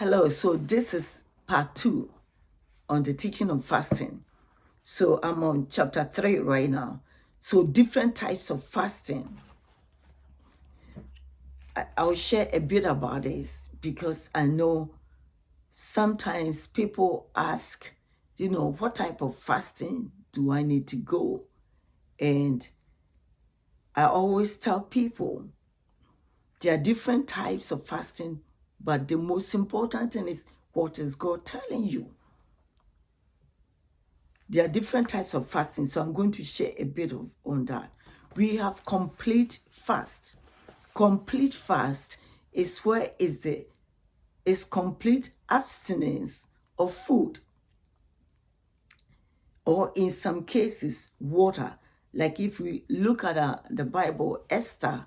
Hello, so this is part 2 on the teaching of fasting. So I'm on chapter 3 right now. So different types of fasting. I'll share a bit about this because I know sometimes people ask, what type of fasting do I need to go? And I always tell people there are different types of fasting, but the most important thing is, what is God telling you? There are different types of fasting, so I'm going to share a bit on that. We have complete fast. Complete fast is where is complete abstinence of food, or in some cases, water. Like if we look at the Bible, Esther,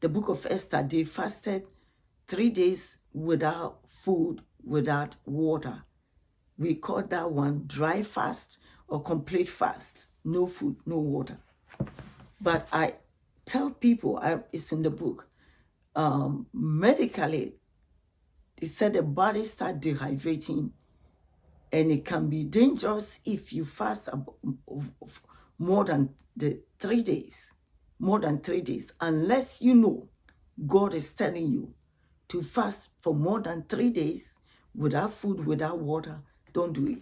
the book of Esther, they fasted 3 days without food, without water. We call that one dry fast or complete fast. No food, no water. But I tell people, it's in the book, medically, it said the body starts dehydrating, and it can be dangerous if you fast more than 3 days, unless you know God is telling you to fast for more than 3 days without food, without water. Don't do it.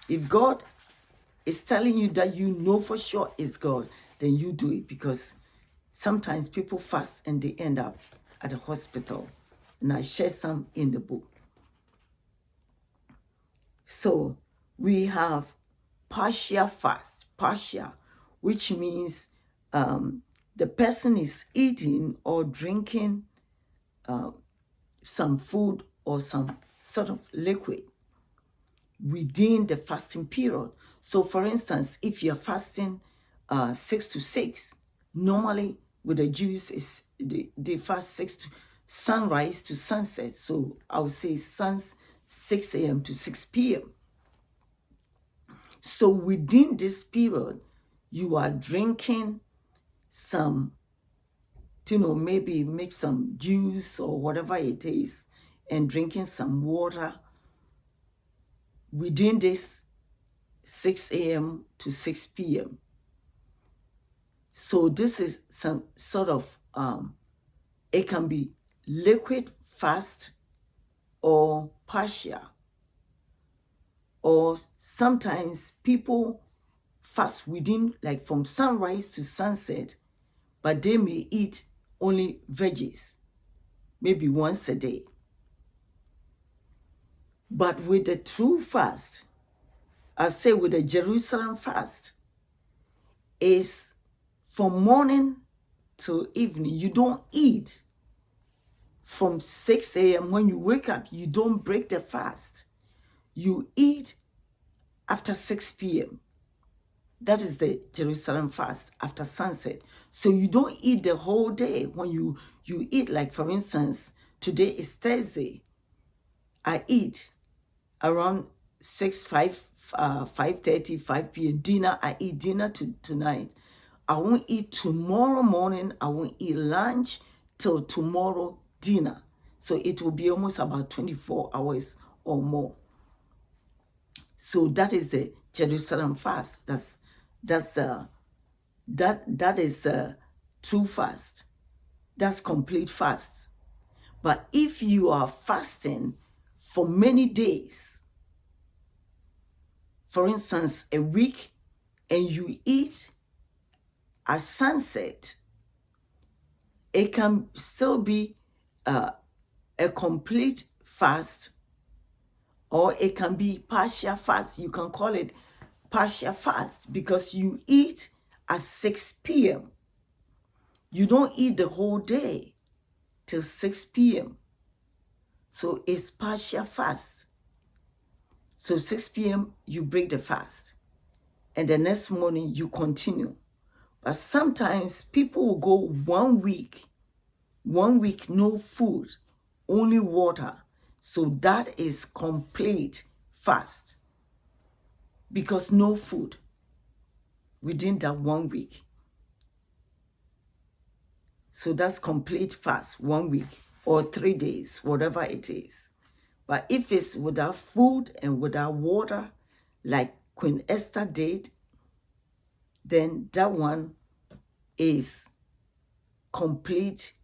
If God is telling you that you know for sure it's God, then you do it, because sometimes people fast and they end up at the hospital. And I share some in the book. So we have partial fast, which means the person is eating or drinking some food or some sort of liquid within the fasting period. So for instance, if you're fasting 6 to 6, normally with the Jews, they fast 6 to sunrise to sunset. So I would say 6 a.m. to 6 p.m. So within this period, you are drinking some, maybe make some juice or whatever it is, and drinking some water within this 6 a.m. to 6 p.m. So this is some sort of, it can be liquid fast or partial. Or sometimes people fast within, like from sunrise to sunset, but they may eat only veggies, maybe once a day. But with the true fast, I say with the Jerusalem fast, is from morning till evening. You don't eat from 6 a.m. when you wake up. You don't break the fast. You eat after 6 p.m. That is the Jerusalem fast, after sunset. So you don't eat the whole day. When you eat, like for instance, today is Thursday. I eat around 5:30, 5 p.m. dinner. I eat dinner tonight. I won't eat tomorrow morning. I won't eat lunch till tomorrow dinner. So it will be almost about 24 hours or more. So that is the Jerusalem fast. That is true fast. That's complete fast. But if you are fasting for many days, for instance, a week, and you eat at sunset, it can still be a complete fast, or it can be partial fast. You can call it partial fast because you eat at 6 p.m. You don't eat the whole day till 6 p.m. So it's partial fast. So 6 p.m. you break the fast, and the next morning you continue. But sometimes people will go 1 week, no food, only water. So that is complete fast, because no food within that 1 week. So that's complete fast, 1 week. or 3 days, whatever it is. But if it's without food and without water, like Queen Esther did, then that one is complete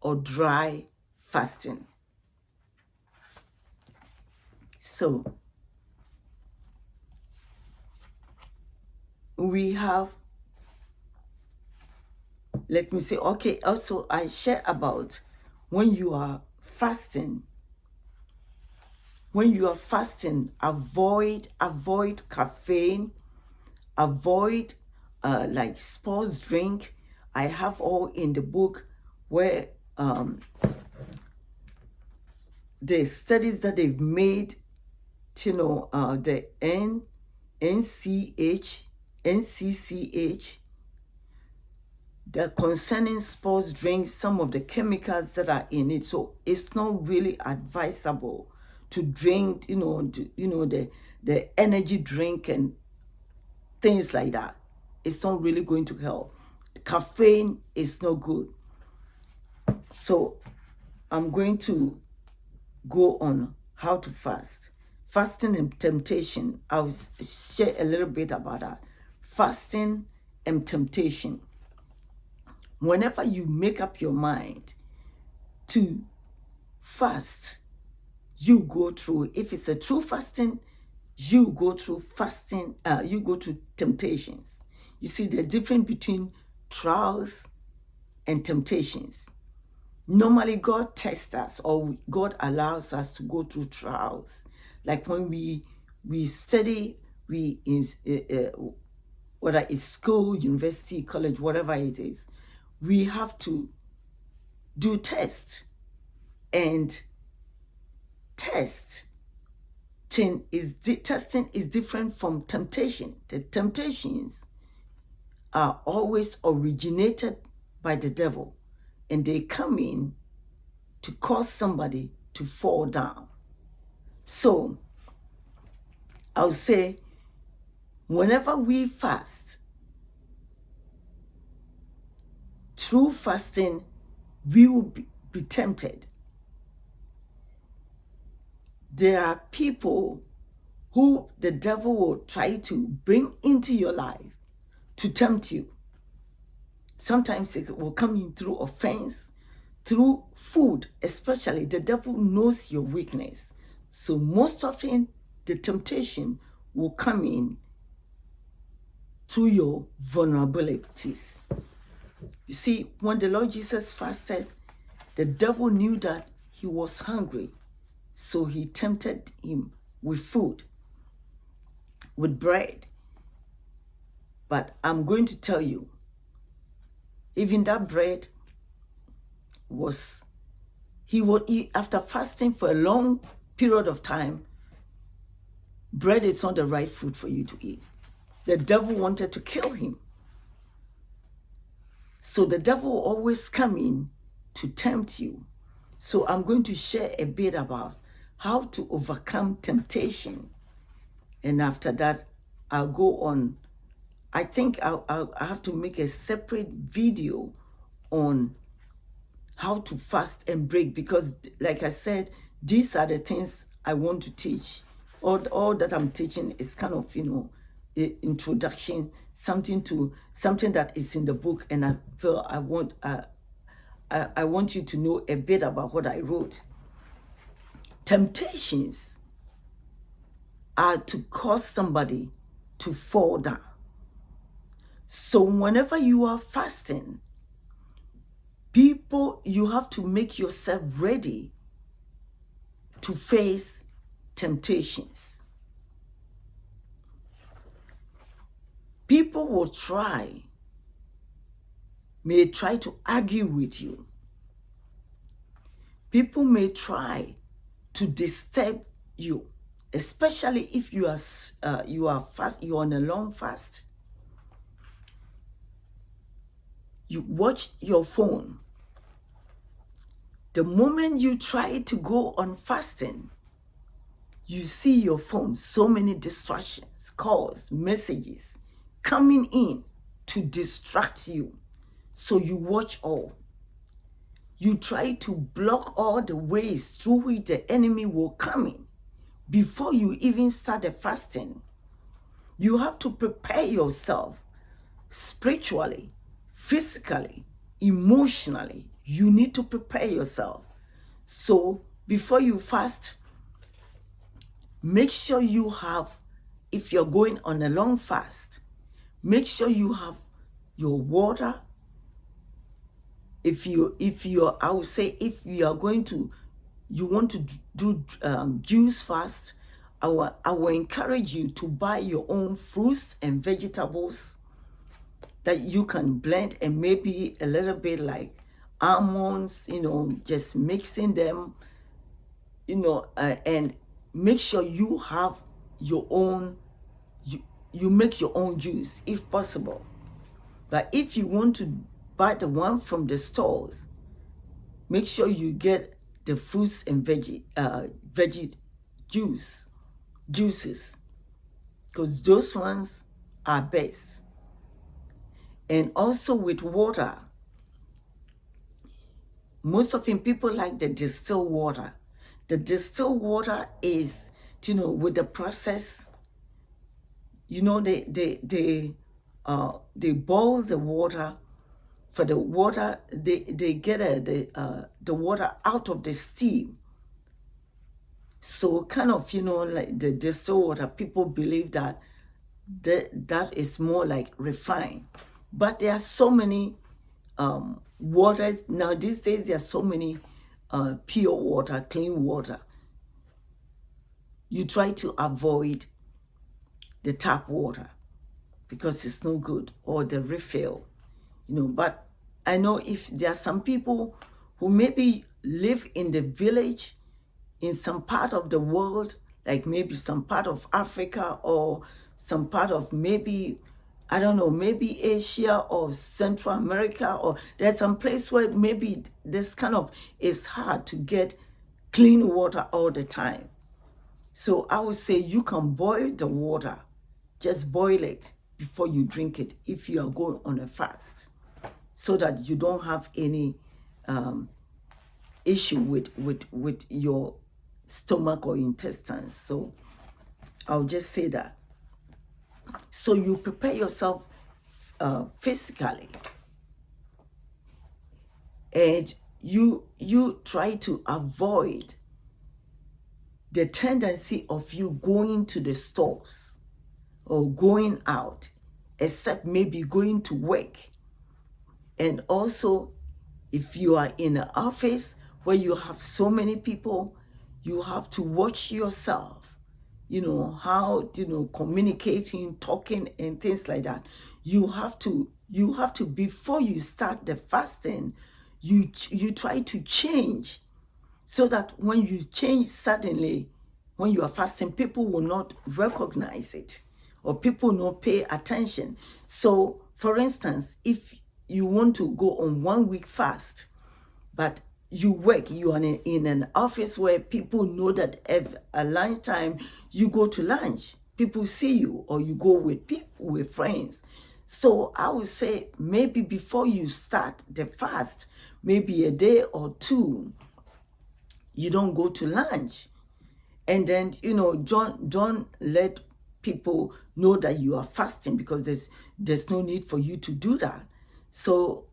or dry fasting. So we have, let me say, okay, also I share about when you are fasting. When you are fasting, avoid caffeine, avoid like sports drink. I have all in the book where the studies that they've made, the NCCH, the concerning sports drinks, some of the chemicals that are in it. So it's not really advisable to drink, the energy drink and things like that. It's not really going to help. Caffeine is not good. So I'm going to go on how to fast. Fasting and temptation. I'll share a little bit about that. Fasting and temptation. Whenever you make up your mind to fast, you go through, if it's a true fasting, you go through fasting, you go through temptations. You see the difference between trials and temptations. Normally, God tests us, or God allows us to go through trials. Like when we study, whether it's school, university, college, whatever it is, we have to do tests. And testing is different from temptation. The temptations are always originated by the devil, and they come in to cause somebody to fall down. So I'll say, whenever we fast, through fasting, we will be tempted. There are people who the devil will try to bring into your life to tempt you. Sometimes it will come in through offense, through food, especially. The devil knows your weakness. So most often, the temptation will come in through your vulnerabilities. You see, when the Lord Jesus fasted, the devil knew that he was hungry. So he tempted him with food, with bread. But I'm going to tell you, even that bread was, after fasting for a long period of time, bread is not the right food for you to eat. The devil wanted to kill him. So the devil will always come in to tempt you. So I'm going to share a bit about how to overcome temptation. And after that, I'll go on. I think I have to make a separate video on how to fast and break, because like I said, these are the things I want to teach. All that I'm teaching is kind of, introduction, something that is in the book, and I feel I want you to know a bit about what I wrote. Temptations are to cause somebody to fall down. So whenever you are fasting, you have to make yourself ready to face temptations. People will may try to argue with you. People may try to disturb you, especially if you're on a long fast. You watch your phone. The moment you try to go on fasting, you see your phone, so many distractions, calls, messages coming in to distract you. So you watch all. You try to block all the ways through which the enemy will come in before you even start the fasting. You have to prepare yourself spiritually, physically, emotionally. You need to prepare yourself. So before you fast, make sure you have, if you're going on a long fast, make sure you have your water. I would say, if you are going to, you want to do juice fast, I will encourage you to buy your own fruits and vegetables that you can blend, and maybe a little bit like almonds, just mixing them, and make sure you have your own, you make your own juice if possible. But if you want to buy the one from the stores, make sure you get the fruits and veggie juices, because those ones are best. And also with water, most often people like the distilled water. The distilled water is, with the process, they boil the water. For the water, they get the water out of the steam. So kind of, like the distilled water, people believe that is more like refined. But there are so many waters now these days. There are so many pure water, clean water. You try to avoid the tap water because it's no good, or the refill, but I know if there are some people who maybe live in the village in some part of the world, like maybe some part of Africa, or some part of maybe, I don't know, maybe Asia or Central America, or there's some place where maybe this kind of is hard to get clean water all the time. So I would say you can boil the water, just boil it before you drink it if you are going on a fast, so that you don't have any issue with your stomach or intestines. So I'll just say that. So you prepare yourself physically, and you try to avoid the tendency of you going to the stores or going out, except maybe going to work. And also, if you are in an office where you have so many people, you have to watch yourself, how, communicating, talking, and things like that. You have to, before you start the fasting, you try to change, so that when you change suddenly, when you are fasting, people will not recognize it, or people will not pay attention. So, for instance, if you want to go on 1 week fast, but you are in an office where people know that at lunchtime you go to lunch, people see you, or you go with people, with friends. So I would say, maybe before you start the fast, maybe a day or two, you don't go to lunch. And then, don't let people know that you are fasting, because there's no need for you to do that. So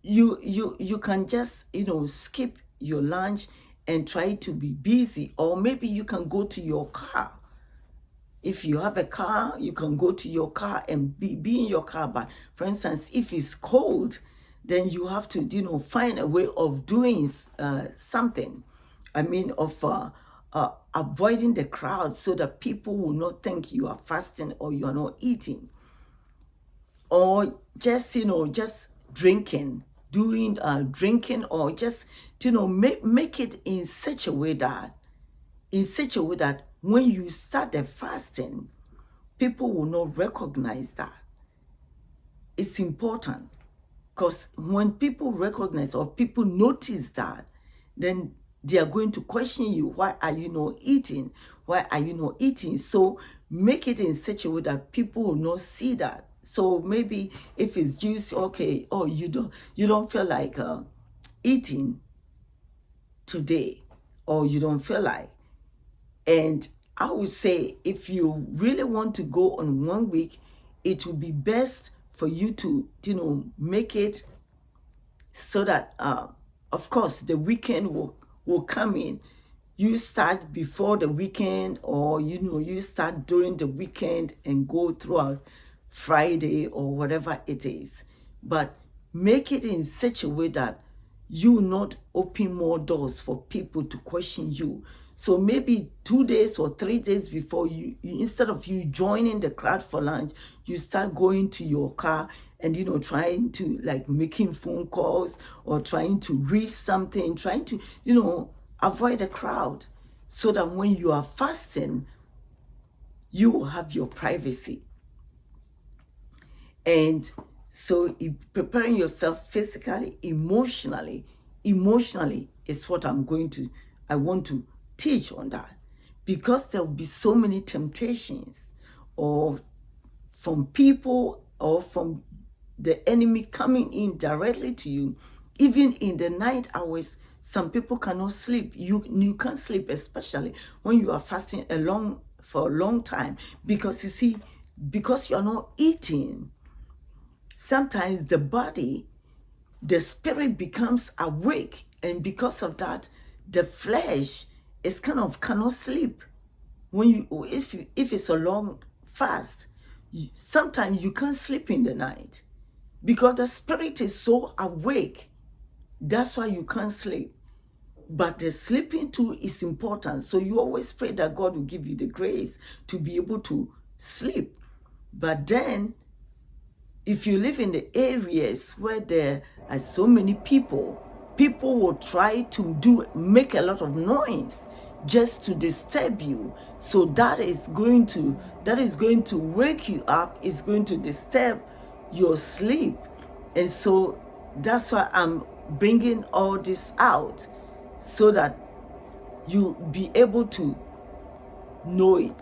you can just, skip your lunch and try to be busy. Or maybe you can go to your car. If you have a car, you can go to your car and be in your car. But for instance, if it's cold, then you have to, find a way of doing something. I mean, of avoiding the crowd, so that people will not think you are fasting or you are not eating. Or just, just drinking, drinking, or just, make it in such a way that when you start the fasting, people will not recognize that. It's important, because when people recognize or people notice that, then they are going to question you. Why are you not eating? Why are you not eating? So make it in such a way that people will not see that. So maybe if it's juice, okay, oh, you don't feel like eating today, or you don't feel like. And I would say if you really want to go on 1 week, it would be best for you to, make it so that, of course, the weekend will come in. You start before the weekend, or, you start during the weekend and go throughout Friday or whatever it is. But make it in such a way that you not open more doors for people to question you. So maybe 2 days or 3 days before, you instead of you joining the crowd for lunch, you start going to your car and trying to, like, making phone calls or trying to read something, trying to avoid the crowd, so that when you are fasting, you will have your privacy. And so preparing yourself physically, emotionally is what I want to teach on that, because there will be so many temptations, or from people or from the enemy coming in directly to you. Even in the night hours, some people cannot sleep. You can't sleep, especially when you are fasting for a long time, because you see, because you're not eating, sometimes the spirit becomes awake, and because of that, the flesh is cannot sleep. If it's a long fast, sometimes you can't sleep in the night because the spirit is so awake. That's why you can't sleep. But the sleeping too is important. So you always pray that God will give you the grace to be able to sleep. But then, if you live in the areas where there are so many people will try to make a lot of noise just to disturb you. So that is going to wake you up. It's going to disturb your sleep. And so that's why I'm bringing all this out, so that you be able to know it.